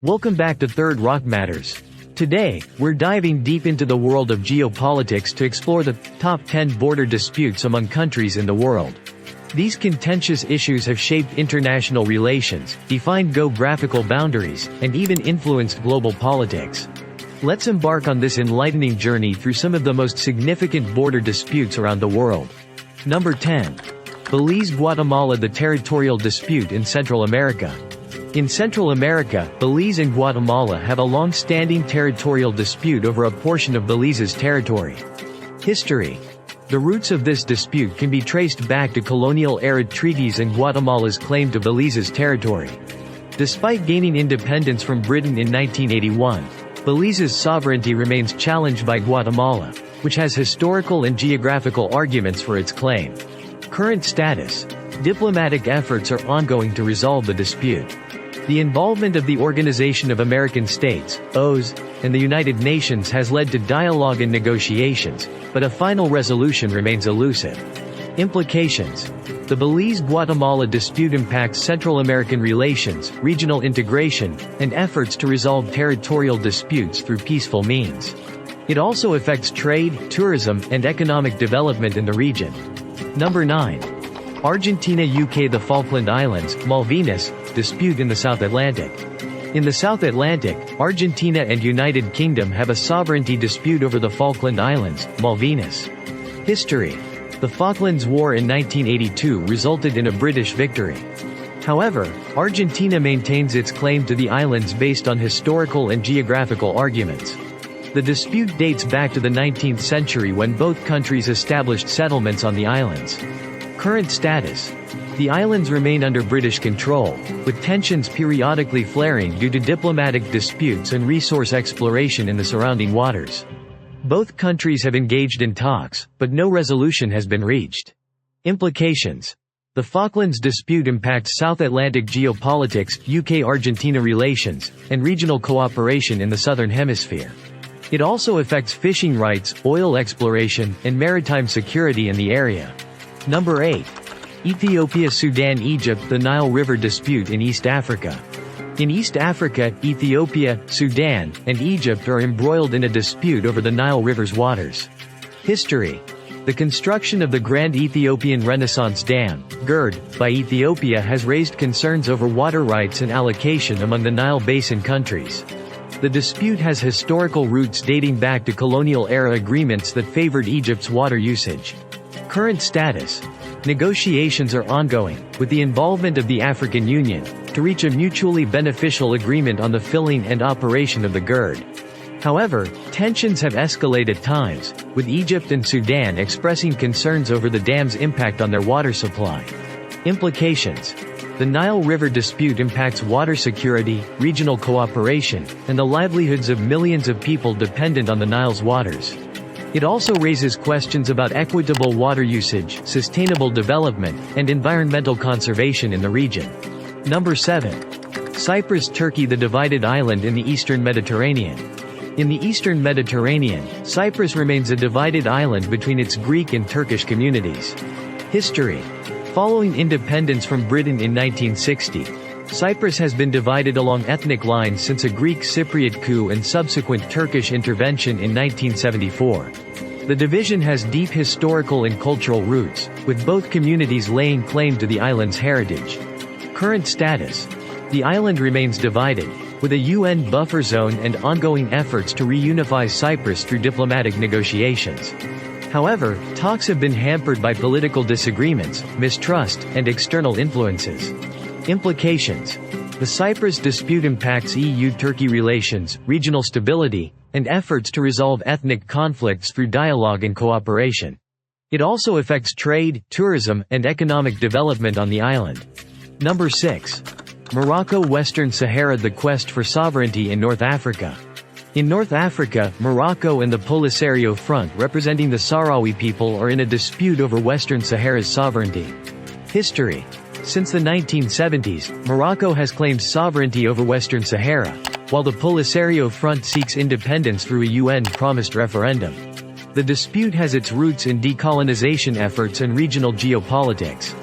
Welcome back to Third Rock Matters. Today, we're diving deep into the world of geopolitics to explore the top 10 border disputes among countries in the world. These contentious issues have shaped international relations, defined geographical boundaries, and even influenced global politics. Let's embark on this enlightening journey through some of the most significant border disputes around the world. Number 10. Belize-Guatemala, the territorial dispute in Central America. In Central America, Belize and Guatemala have a long-standing territorial dispute over a portion of Belize's territory. History. The roots of this dispute can be traced back to colonial-era treaties and Guatemala's claim to Belize's territory. Despite gaining independence from Britain in 1981, Belize's sovereignty remains challenged by Guatemala, which has historical and geographical arguments for its claim. Current status. Diplomatic efforts are ongoing to resolve the dispute. The involvement of the Organization of American States, OAS, and the United Nations has led to dialogue and negotiations, but a final resolution remains elusive. Implications. The Belize-Guatemala dispute impacts Central American relations, regional integration, and efforts to resolve territorial disputes through peaceful means. It also affects trade, tourism, and economic development in the region. Number 9. Argentina-UK, the Falkland Islands, Malvinas, dispute in the South Atlantic. In the South Atlantic, Argentina and United Kingdom have a sovereignty dispute over the Falkland Islands, Malvinas. History. The Falklands War in 1982 resulted in a British victory. However, Argentina maintains its claim to the islands based on historical and geographical arguments. The dispute dates back to the 19th century when both countries established settlements on the islands. Current status. The islands remain under British control, with tensions periodically flaring due to diplomatic disputes and resource exploration in the surrounding waters. Both countries have engaged in talks, but no resolution has been reached. Implications. The Falklands dispute impacts South Atlantic geopolitics, UK-Argentina relations, and regional cooperation in the Southern Hemisphere. It also affects fishing rights, oil exploration, and maritime security in the area. Number 8. Ethiopia-Sudan-Egypt, the Nile River dispute in East Africa. In East Africa, Ethiopia, Sudan, and Egypt are embroiled in a dispute over the Nile River's waters. History. The construction of the Grand Ethiopian Renaissance Dam, GERD, by Ethiopia has raised concerns over water rights and allocation among the Nile Basin countries. The dispute has historical roots dating back to colonial-era agreements that favored Egypt's water usage. Current status. Negotiations are ongoing, with the involvement of the African Union, to reach a mutually beneficial agreement on the filling and operation of the GERD. However, tensions have escalated at times, with Egypt and Sudan expressing concerns over the dam's impact on their water supply. Implications. The Nile River dispute impacts water security, regional cooperation, and the livelihoods of millions of people dependent on the Nile's waters. It also raises questions about equitable water usage, sustainable development, and environmental conservation in the region. Number 7. Cyprus-Turkey, the divided island in the Eastern Mediterranean. In the Eastern Mediterranean, Cyprus remains a divided island between its Greek and Turkish communities. History. Following independence from Britain in 1960, Cyprus has been divided along ethnic lines since a Greek Cypriot coup and subsequent Turkish intervention in 1974. The division has deep historical and cultural roots, with both communities laying claim to the island's heritage. Current status. The island remains divided, with a UN buffer zone and ongoing efforts to reunify Cyprus through diplomatic negotiations. However, talks have been hampered by political disagreements, mistrust, and external influences. Implications. The Cyprus dispute impacts EU-Turkey relations, regional stability, and efforts to resolve ethnic conflicts through dialogue and cooperation. It also affects trade, tourism, and economic development on the island. Number 6. Morocco-Western Sahara, the quest for sovereignty in North Africa. In North Africa, Morocco and the Polisario Front representing the Sahrawi people are in a dispute over Western Sahara's sovereignty. History. Since the 1970s, Morocco has claimed sovereignty over Western Sahara, while the Polisario Front seeks independence through a UN-promised referendum. The dispute has its roots in decolonization efforts and regional geopolitics.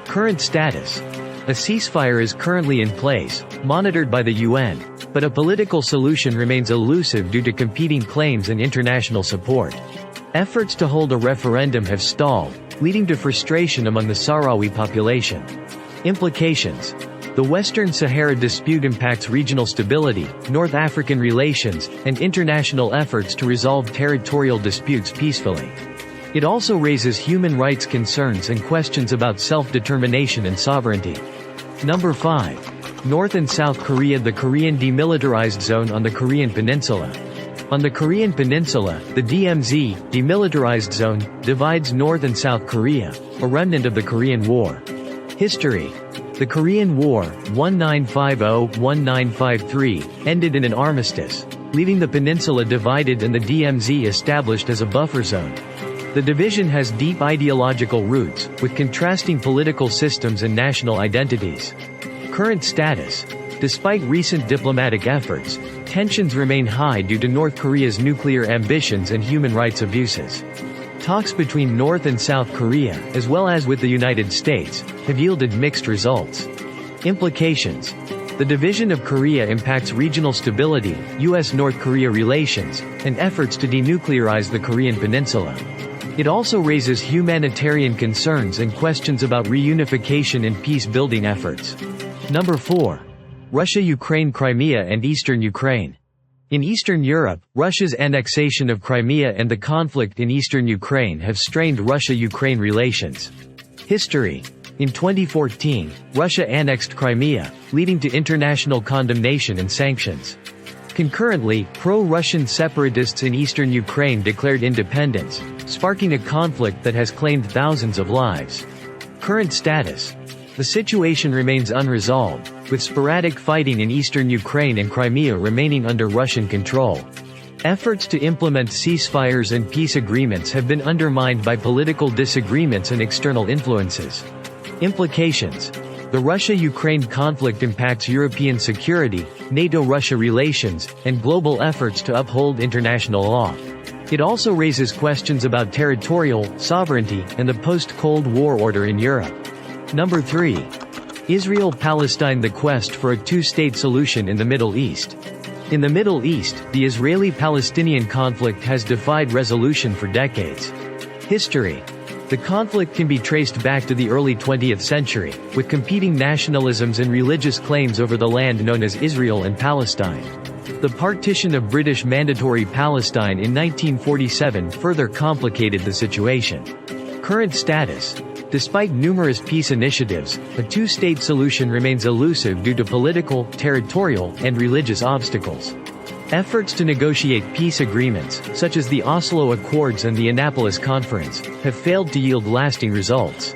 Current status. A ceasefire is currently in place, monitored by the UN, But a political solution remains elusive due to competing claims and international support. Efforts to hold a referendum have stalled, leading to frustration among the Sahrawi population. Implications: the Western Sahara dispute impacts regional stability, North African relations, and international efforts to resolve territorial disputes peacefully. It also raises human rights concerns and questions about self-determination and sovereignty. Number 5. North and South Korea. The Korean Demilitarized Zone on the Korean Peninsula. On the Korean Peninsula, the DMZ, Demilitarized Zone, divides North and South Korea, a remnant of the Korean War. History: the Korean War, 1950–1953, ended in an armistice, leaving the peninsula divided and the DMZ established as a buffer zone. The division has deep ideological roots, with contrasting political systems and national identities. Current status: despite recent diplomatic efforts, tensions remain high due to North Korea's nuclear ambitions and human rights abuses. Talks between North and South Korea, as well as with the United States, have yielded mixed results. Implications: the division of Korea impacts regional stability, U.S.-North Korea relations, and efforts to denuclearize the Korean peninsula. It also raises humanitarian concerns and questions about reunification and peace-building efforts. Number 4. Russia-Ukraine. Crimea and Eastern Ukraine. In Eastern Europe, Russia's annexation of Crimea and the conflict in eastern Ukraine have strained Russia-Ukraine relations. History: in 2014, Russia annexed Crimea, leading to international condemnation and sanctions. Concurrently, pro-Russian separatists in eastern Ukraine declared independence, sparking a conflict that has claimed thousands of lives. Current status: the situation remains unresolved, with sporadic fighting in eastern Ukraine and Crimea remaining under Russian control. Efforts to implement ceasefires and peace agreements have been undermined by political disagreements and external influences. Implications: the Russia-Ukraine conflict impacts European security, NATO-Russia relations, and global efforts to uphold international law. It also raises questions about territorial sovereignty and the post-Cold War order in Europe. Number 3. Israel-Palestine. The quest for a two-state solution in the Middle East. In the Middle East, the Israeli-Palestinian conflict has defied resolution for decades. History: the conflict can be traced back to the early 20th century, with competing nationalisms and religious claims over the land known as Israel and Palestine. The partition of British Mandatory Palestine in 1947 further complicated the situation. Current status: despite numerous peace initiatives, a two-state solution remains elusive due to political, territorial, and religious obstacles. Efforts to negotiate peace agreements, such as the Oslo Accords and the Annapolis Conference, have failed to yield lasting results.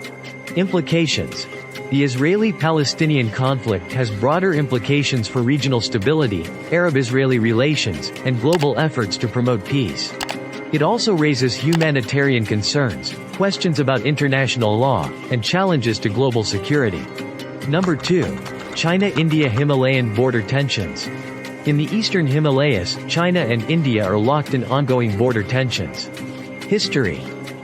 Implications: the Israeli-Palestinian conflict has broader implications for regional stability, Arab-Israeli relations, and global efforts to promote peace. It also raises humanitarian concerns, questions about international law, and challenges to global security. Number 2. China-India. Himalayan border tensions. In the eastern Himalayas, China and India are locked in ongoing border tensions. History: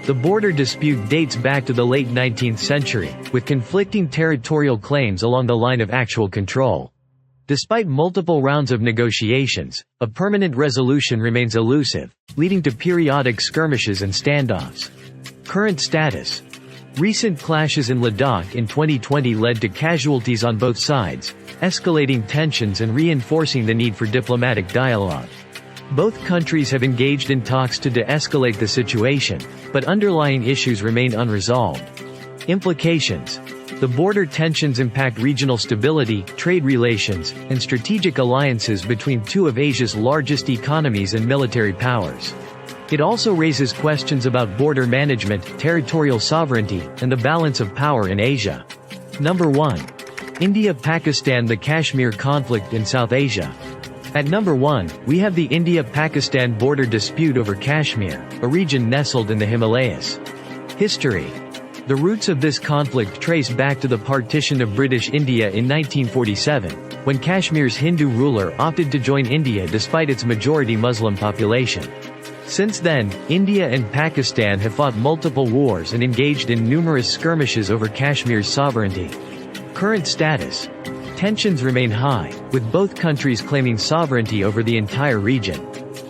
the border dispute dates back to the late 19th century, with conflicting territorial claims along the line of actual control. Despite multiple rounds of negotiations, a permanent resolution remains elusive, leading to periodic skirmishes and standoffs. Current status: recent clashes in Ladakh in 2020 led to casualties on both sides, escalating tensions and reinforcing the need for diplomatic dialogue. Both countries have engaged in talks to de-escalate the situation, but underlying issues remain unresolved. Implications: the border tensions impact regional stability, trade relations, and strategic alliances between two of Asia's largest economies and military powers. It also raises questions about border management, territorial sovereignty, and the balance of power in Asia. Number 1. India-Pakistan. The Kashmir conflict in South Asia. At number 1, we have the India-Pakistan border dispute over Kashmir, a region nestled in the Himalayas. History: the roots of this conflict trace back to the partition of British India in 1947, when Kashmir's Hindu ruler opted to join India despite its majority Muslim population. Since then, India and Pakistan have fought multiple wars and engaged in numerous skirmishes over Kashmir's sovereignty. Current status: Tensions remain high, with both countries claiming sovereignty over the entire region.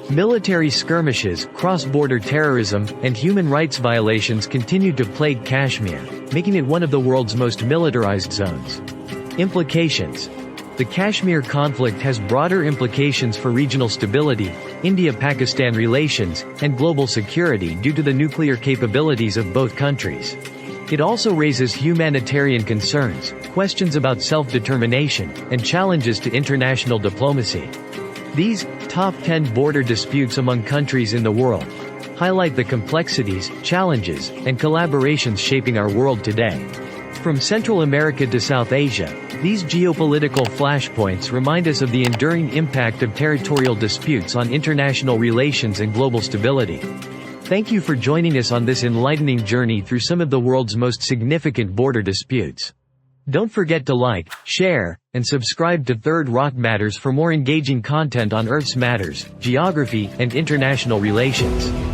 Military skirmishes, cross-border terrorism, and human rights violations continue to plague Kashmir, making it one of the world's most militarized zones. Implications. The Kashmir conflict has broader implications for regional stability, India-Pakistan relations, and global security due to the nuclear capabilities of both countries. It also raises humanitarian concerns, questions about self-determination, and challenges to international diplomacy. These top 10 border disputes among countries in the world highlight the complexities, challenges, and collaborations shaping our world today. From Central America to South Asia, these geopolitical flashpoints remind us of the enduring impact of territorial disputes on international relations and global stability. Thank you for joining us on this enlightening journey through some of the world's most significant border disputes. Don't forget to like, share, and subscribe to Third Rock Matters for more engaging content on Earth's matters, geography, and international relations.